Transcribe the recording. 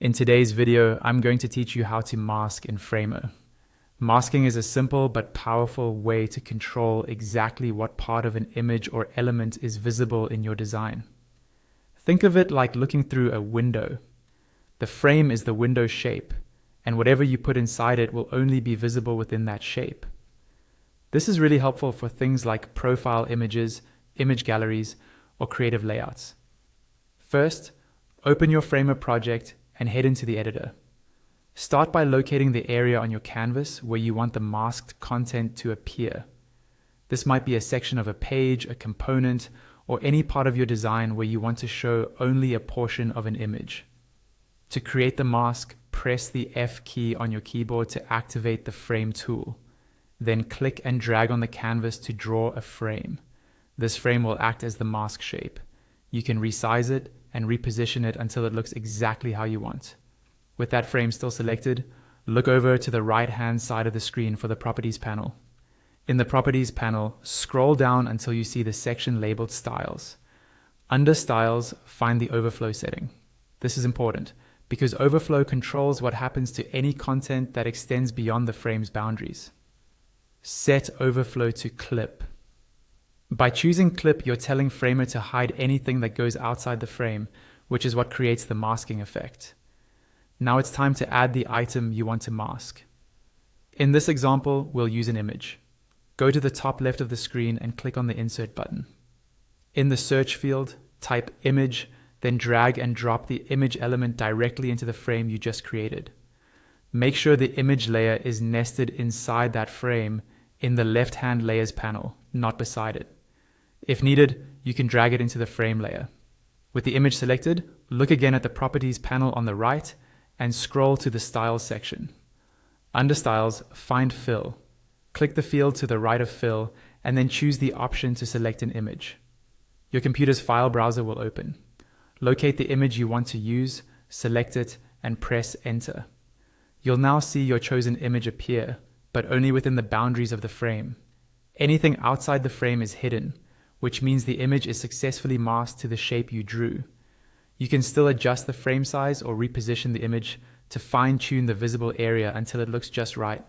In today's video, I'm going to teach you how to mask in Framer. Masking is a simple but powerful way to control exactly what part of an image or element is visible in your design. Think of it like looking through a window. The frame is the window shape, and whatever you put inside it will only be visible within that shape. This is really helpful for things like profile images, image galleries, or creative layouts. First, open your Framer project and head into the editor. Start by locating the area on your canvas where you want the masked content to appear. This might be a section of a page, a component, or any part of your design where you want to show only a portion of an image. To create the mask, press the F key on your keyboard to activate the frame tool. Then click and drag on the canvas to draw a frame. This frame will act as the mask shape. You can resize it and reposition it until it looks exactly how you want. With that frame still selected, look over to the right-hand side of the screen for the Properties panel. In the Properties panel, scroll down until you see the section labeled Styles. Under Styles, find the Overflow setting. This is important because Overflow controls what happens to any content that extends beyond the frame's boundaries. Set Overflow to Clip. By choosing Clip, you're telling Framer to hide anything that goes outside the frame, which is what creates the masking effect. Now it's time to add the item you want to mask. In this example, we'll use an image. Go to the top left of the screen and click on the Insert button. In the search field, type Image, then drag and drop the image element directly into the frame you just created. Make sure the image layer is nested inside that frame in the left-hand layers panel, not beside it. If needed, you can drag it into the frame layer. With the image selected, look again at the Properties panel on the right and scroll to the Styles section. Under Styles, find Fill. Click the field to the right of Fill and then choose the option to select an image. Your computer's file browser will open. Locate the image you want to use, select it, and press Enter. You'll now see your chosen image appear, but only within the boundaries of the frame. Anything outside the frame is hidden, which means the image is successfully masked to the shape you drew. You can still adjust the frame size or reposition the image to fine-tune the visible area until it looks just right.